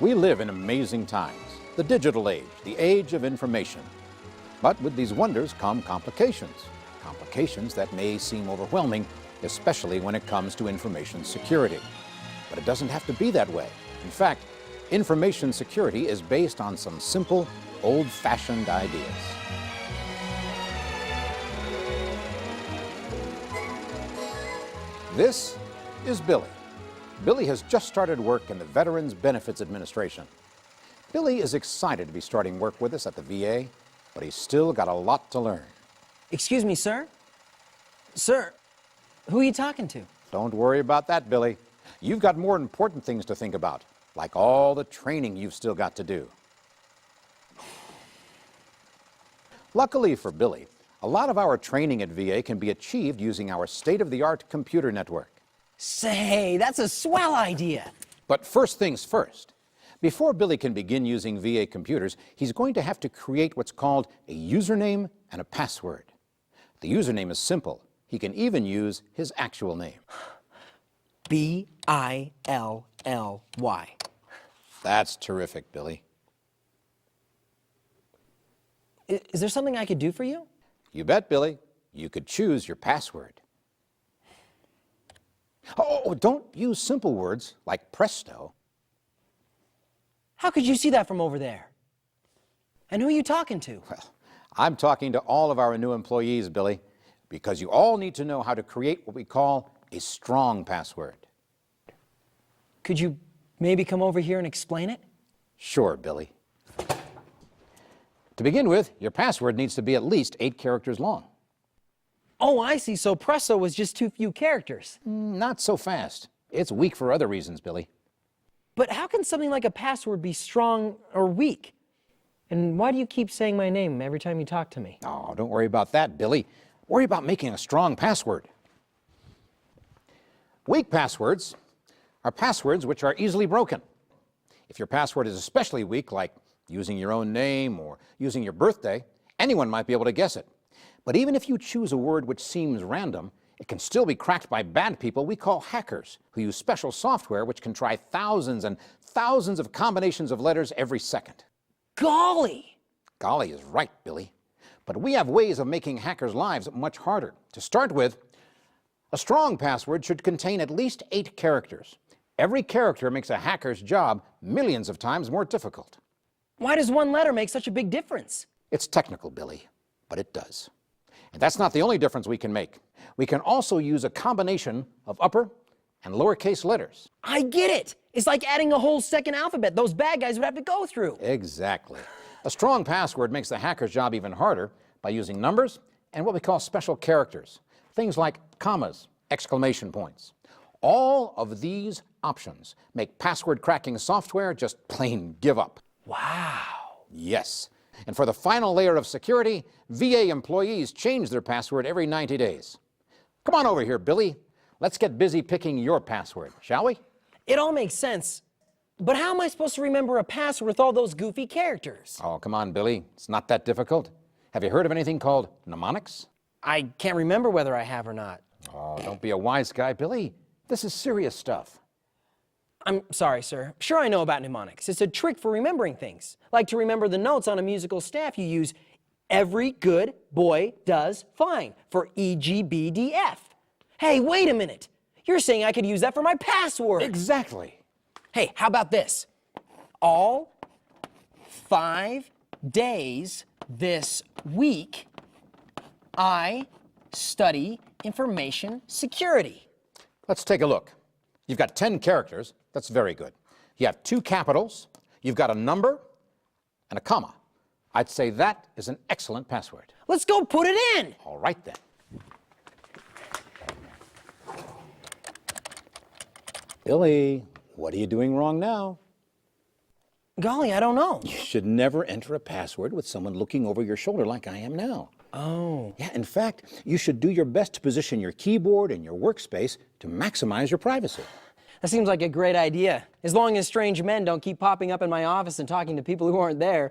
We live in amazing times, the digital age, the age of information. But with these wonders come complications, complications that may seem overwhelming, especially when it comes to information security. But it doesn't have to be that way. In fact, information security is based on some simple, old-fashioned ideas. This is Billy. Billy has just started work in the Veterans Benefits Administration. Billy is excited to be starting work with us at the VA, but he's still got a lot to learn. Excuse me, sir? Sir, who are you talking to? Don't worry about that, Billy. You've got more important things to think about, like all the training you've still got to do. Luckily for Billy, a lot of our training at VA can be achieved using our state-of-the-art computer network. Say, that's a swell idea. But first things first. Before Billy can begin using VA computers, he's going to have to create what's called a username and a password. The username is simple. He can even use his actual name. Billy. That's terrific, Billy. Is there something I could do for you? You bet, Billy. You could choose your password. Oh, don't use simple words like presto. How could you see that from over there? And who are you talking to? Well, I'm talking to all of our new employees, Billy, because you all need to know how to create what we call a strong password. Could you maybe come over here and explain it? Sure, Billy. To begin with, your password needs to be at least 8 characters long. Oh, I see. So presto was just too few characters. Not so fast. It's weak for other reasons, Billy. But how can something like a password be strong or weak? And why do you keep saying my name every time you talk to me? Oh, don't worry about that, Billy. Worry about making a strong password. Weak passwords are passwords which are easily broken. If your password is especially weak, like using your own name or using your birthday, anyone might be able to guess it. But even if you choose a word which seems random, it can still be cracked by bad people we call hackers, who use special software which can try thousands and thousands of combinations of letters every second. Golly! Golly is right, Billy. But we have ways of making hackers' lives much harder. To start with, a strong password should contain at least 8 characters. Every character makes a hacker's job millions of times more difficult. Why does one letter make such a big difference? It's technical, Billy, but it does. And that's not the only difference we can make. We can also use a combination of upper and lowercase letters. I get it. It's like adding a whole second alphabet those bad guys would have to go through. Exactly. A strong password makes the hacker's job even harder by using numbers and what we call special characters. Things like commas, exclamation points. All of these options make password cracking software just plain give up. Wow. Yes. And for the final layer of security, VA employees change their password every 90 days. Come on over here, Billy. Let's get busy picking your password, shall we? It all makes sense. But how am I supposed to remember a password with all those goofy characters? Oh, come on, Billy. It's not that difficult. Have you heard of anything called mnemonics? I can't remember whether I have or not. Oh, don't be a wise guy, Billy. This is serious stuff. I'm sorry, sir. Sure, I know about mnemonics. It's a trick for remembering things. Like to remember the notes on a musical staff, you use every good boy does fine for EGBDF. Hey, wait a minute. You're saying I could use that for my password. Exactly. Hey, how about this? All 5 days this week, I study information security. Let's take a look. You've got 10 characters. That's very good. You have 2 capitals. You've got a number and a comma. I'd say that is an excellent password. Let's go put it in. All right, then. Billy, what are you doing wrong now? Golly, I don't know. You should never enter a password with someone looking over your shoulder like I am now. Oh. Yeah, in fact, you should do your best to position your keyboard and your workspace to maximize your privacy. That seems like a great idea. As long as strange men don't keep popping up in my office and talking to people who aren't there.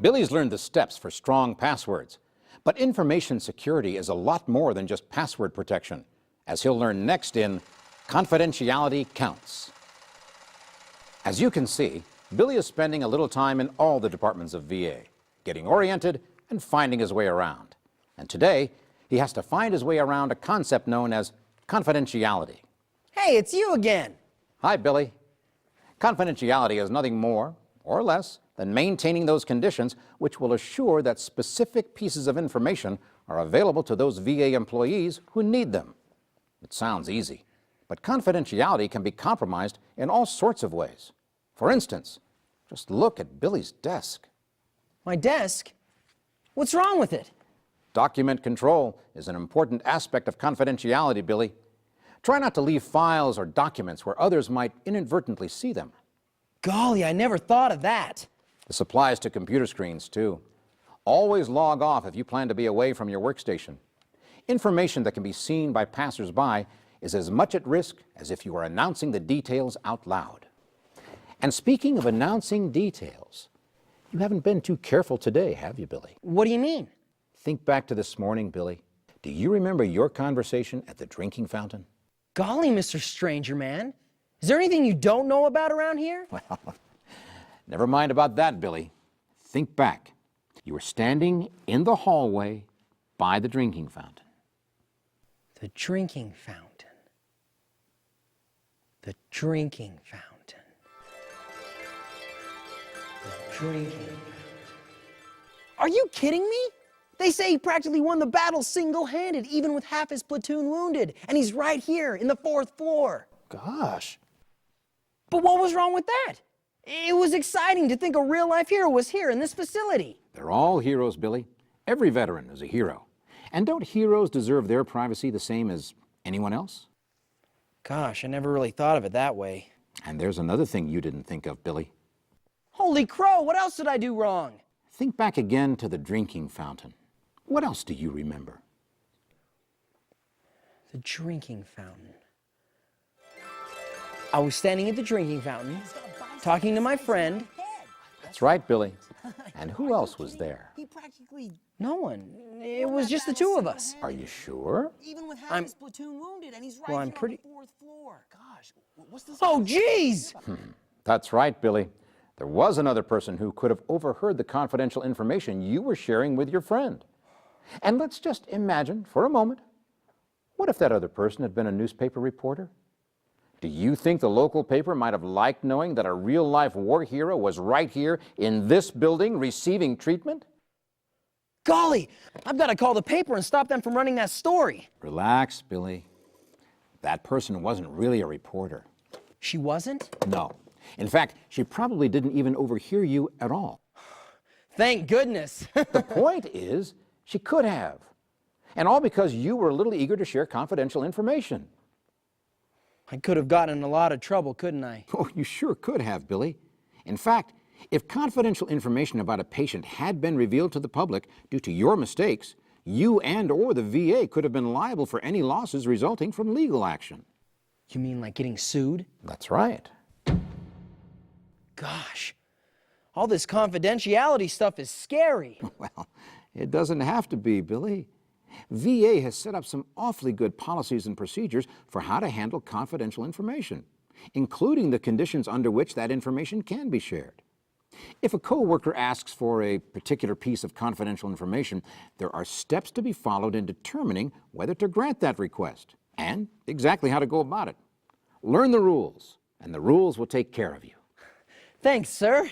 Billy's learned the steps for strong passwords. But information security is a lot more than just password protection. as he'll learn next in Confidentiality Counts. As you can see, Billy is spending a little time in all the departments of VA, getting oriented and finding his way around. And today, he has to find his way around a concept known as confidentiality. Hey, it's you again. Hi, Billy. Confidentiality is nothing more or less than maintaining those conditions which will assure that specific pieces of information are available to those VA employees who need them. It sounds easy, but confidentiality can be compromised in all sorts of ways. For instance, just look at Billy's desk. My desk? What's wrong with it? Document control is an important aspect of confidentiality, Billy. Try not to leave files or documents where others might inadvertently see them. Golly, I never thought of that. This applies to computer screens, too. Always log off if you plan to be away from your workstation. Information that can be seen by passers-by is as much at risk as if you were announcing the details out loud. And speaking of announcing details, you haven't been too careful today, have you, Billy? What do you mean? Think back to this morning, Billy. Do you remember your conversation at the drinking fountain? Golly, Mr. Stranger Man. Is there anything you don't know about around here? Well, never mind about that, Billy. Think back. You were standing in the hallway by the drinking fountain. The drinking fountain. The drinking fountain. The drinking fountain. Are you kidding me? They say he practically won the battle single-handed, even with half his platoon wounded. And he's right here in the 4th floor. Gosh. But what was wrong with that? It was exciting to think a real-life hero was here in this facility. They're all heroes, Billy. Every veteran is a hero. And don't heroes deserve their privacy the same as anyone else? Gosh, I never really thought of it that way. And there's another thing you didn't think of, Billy. Holy crow, what else did I do wrong? Think back again to the drinking fountain. What else do you remember? The drinking fountain. I was standing at the drinking fountain, talking to my friend. That's right, Billy. And who else was there? No one. It was just the two of us. Are you sure? Even with half his platoon wounded, and he's right Well, I'm here pretty- on the 4th floor. Gosh, what's this? Oh, geez! That's right, Billy. There was another person who could have overheard the confidential information you were sharing with your friend. And let's just imagine for a moment, what if that other person had been a newspaper reporter? Do you think the local paper might have liked knowing that a real-life war hero was right here in this building receiving treatment? Golly, I've got to call the paper and stop them from running that story. Relax, Billy. That person wasn't really a reporter. She wasn't? No. In fact, she probably didn't even overhear you at all. Thank goodness. The point is, she could have. And all because you were a little eager to share confidential information. I could have gotten in a lot of trouble, couldn't I? Oh, you sure could have, Billy. In fact, if confidential information about a patient had been revealed to the public due to your mistakes, you and/or the VA could have been liable for any losses resulting from legal action. You mean like getting sued? That's right. Gosh, all this confidentiality stuff is scary. Well, it doesn't have to be, Billy. VA has set up some awfully good policies and procedures for how to handle confidential information, including the conditions under which that information can be shared. If a coworker asks for a particular piece of confidential information, there are steps to be followed in determining whether to grant that request and exactly how to go about it. Learn the rules, and the rules will take care of you. Thanks, sir.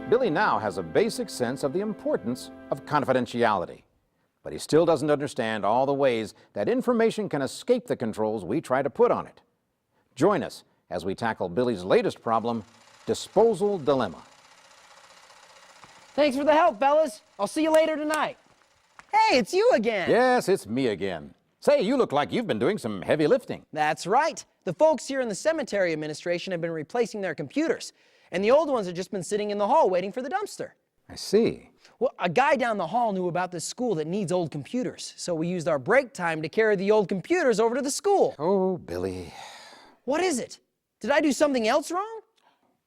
Billy now has a basic sense of the importance of confidentiality, but he still doesn't understand all the ways that information can escape the controls we try to put on it. Join us as we tackle Billy's latest problem, disposal dilemma. Thanks for the help, fellas. I'll see you later tonight. Hey, it's you again. Yes, it's me again. Say, you look like you've been doing some heavy lifting. That's right. The folks here in the cemetery administration have been replacing their computers, and the old ones have just been sitting in the hall waiting for the dumpster. I see. Well, a guy down the hall knew about this school that needs old computers, so we used our break time to carry the old computers over to the school. Oh, Billy. What is it? Did I do something else wrong?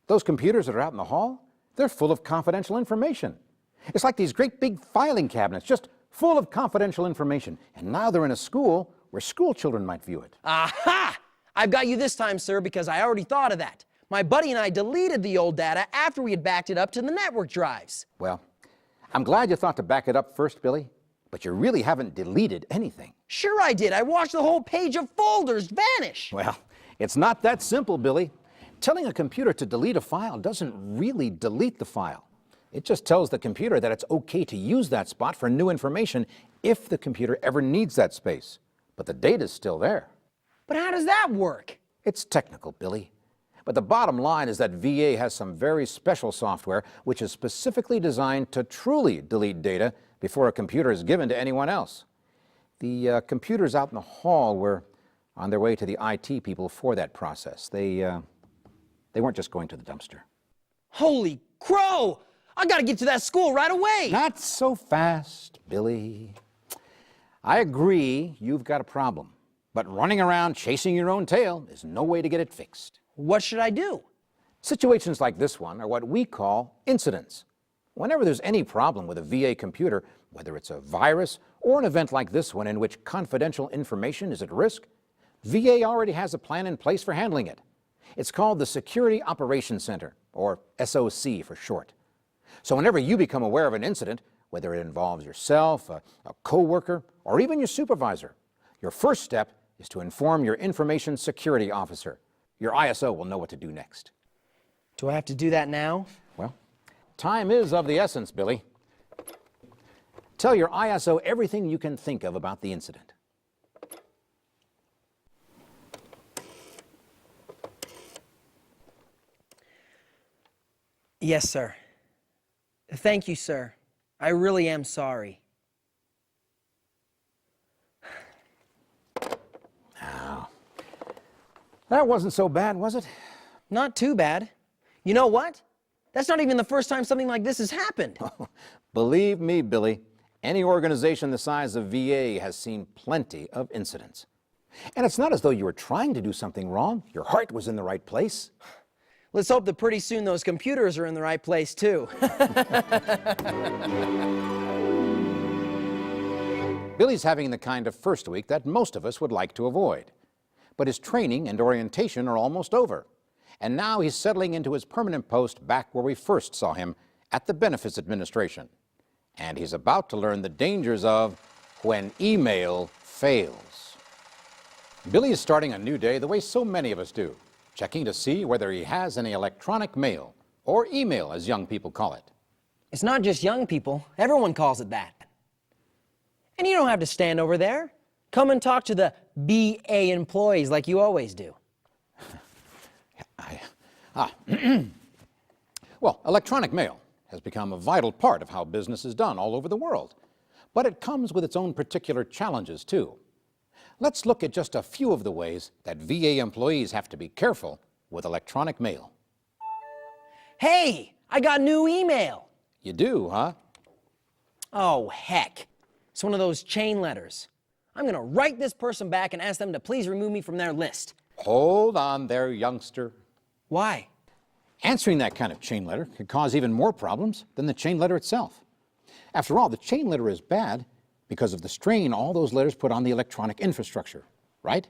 Those computers that are out in the hall, they're full of confidential information. It's like these great big filing cabinets just full of confidential information. And now they're in a school where school children might view it. Aha! I've got you this time, sir, because I already thought of that. My buddy and I deleted the old data after we had backed it up to the network drives. Well, I'm glad you thought to back it up first, Billy, but you really haven't deleted anything. Sure I did. I watched the whole page of folders vanish. Well, it's not that simple, Billy. Telling a computer to delete a file doesn't really delete the file. It just tells the computer that it's okay to use that spot for new information if the computer ever needs that space. But the data's still there. But how does that work? It's technical, Billy. But the bottom line is that VA has some very special software which is specifically designed to truly delete data before a computer is given to anyone else. The computers out in the hall were on their way to the IT people for that process. They weren't just going to the dumpster. Holy crow! I gotta get to that school right away! Not so fast, Billy. I agree you've got a problem, but running around chasing your own tail is no way to get it fixed. What should I do? Situations like this one are what we call incidents. Whenever there's any problem with a VA computer, whether it's a virus or an event like this one in which confidential information is at risk, VA already has a plan in place for handling it. It's called the Security Operations Center, or SOC for short. So whenever you become aware of an incident, whether it involves yourself, a coworker, or even your supervisor, your first step is to inform your Information Security Officer. Your ISO will know what to do next. Do I have to do that now? Well, time is of the essence, Billy. Tell your ISO everything you can think of about the incident. Yes, sir. Thank you, sir. I really am sorry. Now, that wasn't so bad, was it? Not too bad. You know what? That's not even the first time something like this has happened. Believe me, Billy, any organization the size of VA has seen plenty of incidents. And it's not as though you were trying to do something wrong. Your heart was in the right place. Let's hope that pretty soon those computers are in the right place, too. Billy's having the kind of first week that most of us would like to avoid. But his training and orientation are almost over. And now he's settling into his permanent post back where we first saw him, at the Benefits Administration. And he's about to learn the dangers of when email fails. Billy is starting a new day the way so many of us do, checking to see whether he has any electronic mail, or email as young people call it. It's not just young people. Everyone calls it that. And you don't have to stand over there. Come and talk to the BA employees like you always do. Well, electronic mail has become a vital part of how business is done all over the world. But it comes with its own particular challenges, too. Let's look at just a few of the ways that VA employees have to be careful with electronic mail. Hey, I got new email. You do, huh? Oh, heck. It's one of those chain letters. I'm going to write this person back and ask them to please remove me from their list. Hold on there, youngster. Why? Answering that kind of chain letter could cause even more problems than the chain letter itself. After all, the chain letter is bad because of the strain all those letters put on the electronic infrastructure, right?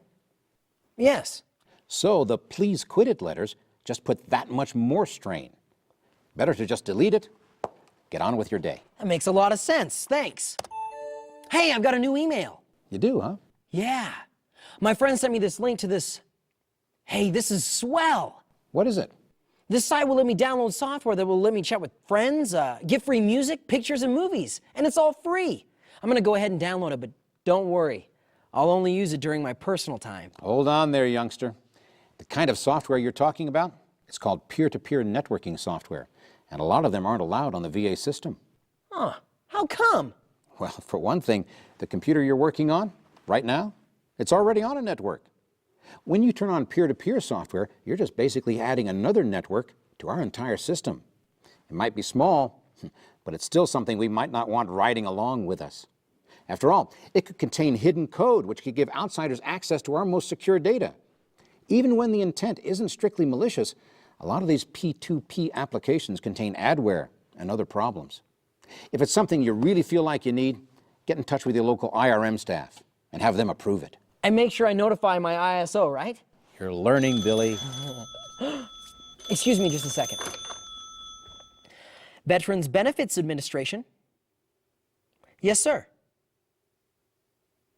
Yes. So the please quit it letters just put that much more strain. Better to just delete it, get on with your day. That makes a lot of sense. Thanks. Hey, I've got a new email. You do, huh? Yeah. My friend sent me this link to this. Hey, this is swell. What is it? This site will let me download software that will let me chat with friends, get free music, pictures, and movies. And it's all free. I'm going to go ahead and download it, but don't worry. I'll only use it during my personal time. Hold on there, youngster. The kind of software you're talking about, it's called peer-to-peer networking software. And a lot of them aren't allowed on the VA system. Huh. How come? Well, for one thing, the computer you're working on right now, it's already on a network. When you turn on peer-to-peer software, you're just basically adding another network to our entire system. It might be small, but it's still something we might not want riding along with us. After all, it could contain hidden code which could give outsiders access to our most secure data. Even when the intent isn't strictly malicious, a lot of these P2P applications contain adware and other problems. If it's something you really feel like you need, get in touch with your local IRM staff and have them approve it. And make sure I notify my ISO, right? You're learning, Billy. Excuse me just a second. Veterans Benefits Administration. Yes, sir.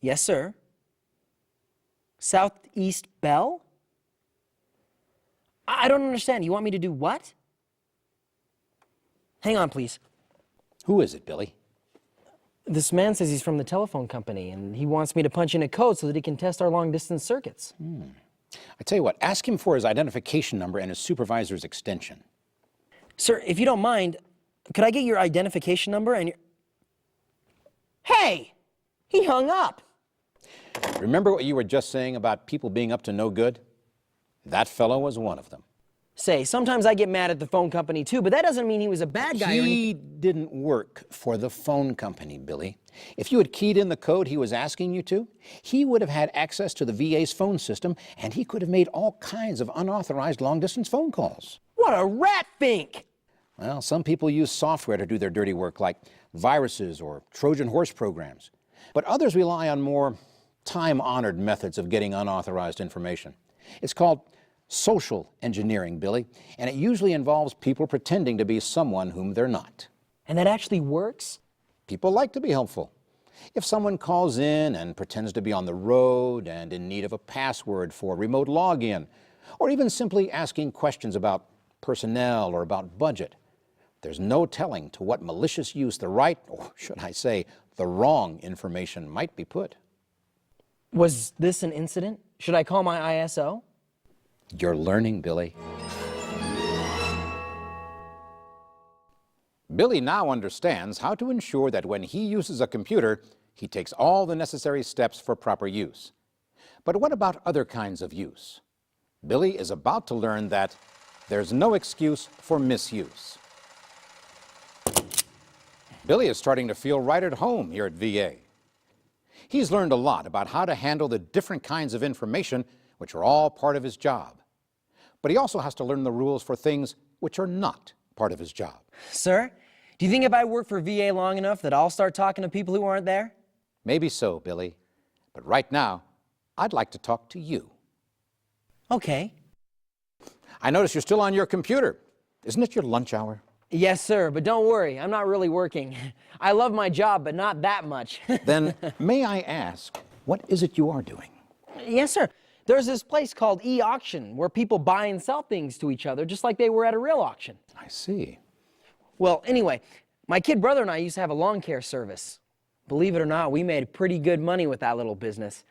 Yes, sir. Southeast Bell? I don't understand. You want me to do what? Hang on, please. Who is it, Billy? This man says he's from the telephone company, and he wants me to punch in a code so that he can test our long-distance circuits. I tell you what, ask him for his identification number and his supervisor's extension. Sir, if you don't mind, could I get your identification number and your... Hey! He hung up! Remember what you were just saying about people being up to no good? That fellow was one of them. Say, sometimes I get mad at the phone company too, but that doesn't mean he was a bad guy or anything. He didn't work for the phone company, Billy. If you had keyed in the code he was asking you to, he would have had access to the VA's phone system, and he could have made all kinds of unauthorized long-distance phone calls. What a rat fink! Well, some people use software to do their dirty work, like viruses or Trojan horse programs. But others rely on more time-honored methods of getting unauthorized information. It's called social engineering, Billy, and it usually involves people pretending to be someone whom they're not. And that actually works? People like to be helpful. If someone calls in and pretends to be on the road and in need of a password for remote login, or even simply asking questions about personnel or about budget, there's no telling to what malicious use the right, or should I say, the wrong information might be put. Was this an incident? Should I call my ISO? You're learning, Billy. Billy now understands how to ensure that when he uses a computer, he takes all the necessary steps for proper use. But what about other kinds of use? Billy is about to learn that there's no excuse for misuse. Billy is starting to feel right at home here at VA. He's learned a lot about how to handle the different kinds of information which are all part of his job. But he also has to learn the rules for things which are not part of his job. Sir, do you think if I work for VA long enough that I'll start talking to people who aren't there? Maybe so, Billy. But right now, I'd like to talk to you. Okay. I notice you're still on your computer. Isn't it your lunch hour? Yes, sir, but don't worry, I'm not really working. I love my job, but not that much. Then, may I ask, what is it you are doing? Yes, sir. There's this place called e-auction where people buy and sell things to each other just like they were at a real auction. I see. Well, anyway, my kid brother and I used to have a lawn care service. Believe it or not, we made pretty good money with that little business.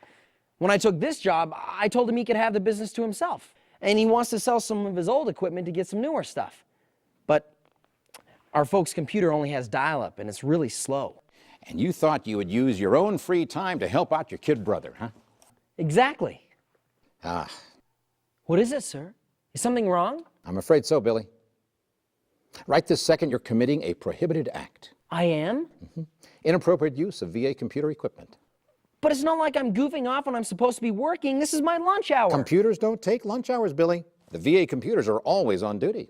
When I took this job, I told him he could have the business to himself. And he wants to sell some of his old equipment to get some newer stuff. But our folks' computer only has dial-up, and it's really slow. And you thought you would use your own free time to help out your kid brother, huh? Exactly. Ah, What is it, sir? Is something wrong? I'm afraid so, Billy. Right this second, you're committing a prohibited act. I am? Inappropriate use of VA computer equipment. But it's not like I'm goofing off when I'm supposed to be working. This is my lunch hour. Computers don't take lunch hours, Billy. The VA computers are always on duty.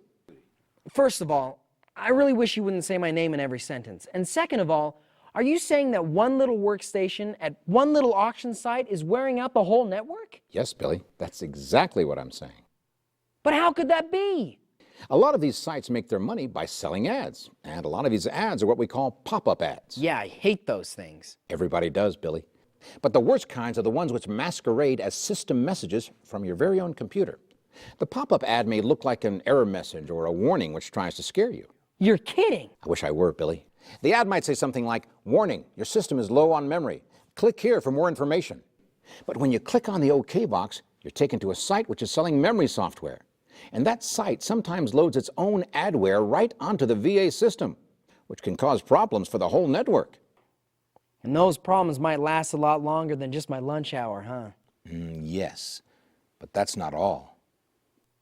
First of all, I really wish you wouldn't say my name in every sentence. And second of all, are you saying that one little workstation at one little auction site is wearing out the whole network? Yes, Billy, that's exactly what I'm saying. But how could that be? A lot of these sites make their money by selling ads, and a lot of these ads are what we call pop-up ads. Yeah, I hate those things. Everybody does, Billy. But the worst kinds are the ones which masquerade as system messages from your very own computer. The pop-up ad may look like an error message or a warning which tries to scare you. You're kidding. I wish I were, Billy. The ad might say something like, "Warning, your system is low on memory. Click here for more information." But when you click on the OK box, you're taken to a site which is selling memory software. And that site sometimes loads its own adware right onto the VA system, which can cause problems for the whole network. And those problems might last a lot longer than just my lunch hour, huh? Yes, but that's not all.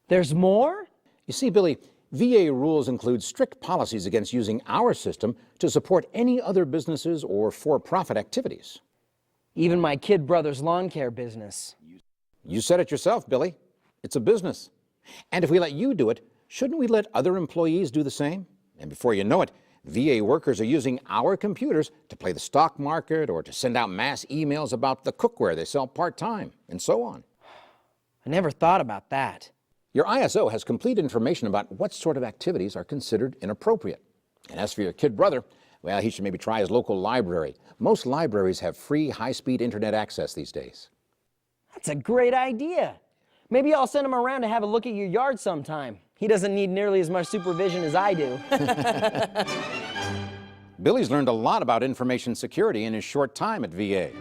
There's more? You see, Billy, VA rules include strict policies against using our system to support any other businesses or for-profit activities. Even my kid brother's lawn care business. You said it yourself, Billy. It's a business. And if we let you do it, shouldn't we let other employees do the same? And before you know it, VA workers are using our computers to play the stock market or to send out mass emails about the cookware they sell part-time, and so on. I never thought about that. Your ISO has complete information about what sort of activities are considered inappropriate. And as for your kid brother, well, he should maybe try his local library. Most libraries have free high-speed internet access these days. That's a great idea. Maybe I'll send him around to have a look at your yard sometime. He doesn't need nearly as much supervision as I do. Billy's learned a lot about information security in his short time at VA.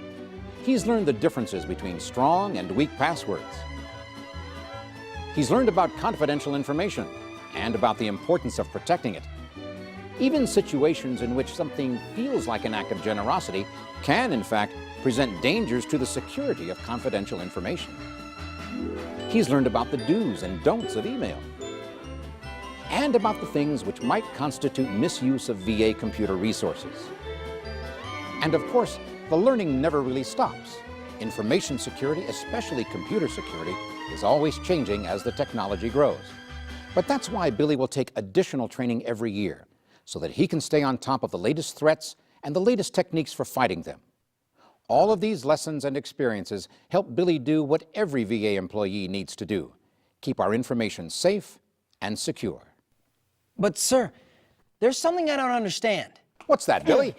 He's learned the differences between strong and weak passwords. He's learned about confidential information and about the importance of protecting it. Even situations in which something feels like an act of generosity can, in fact, present dangers to the security of confidential information. He's learned about the do's and don'ts of email, and about the things which might constitute misuse of VA computer resources. And of course, the learning never really stops. Information security, especially computer security, is always changing as the technology grows. But that's why Billy will take additional training every year, so that he can stay on top of the latest threats and the latest techniques for fighting them. All of these lessons and experiences help Billy do what every VA employee needs to do: keep our information safe and secure. But sir, there's something I don't understand. What's that, Billy?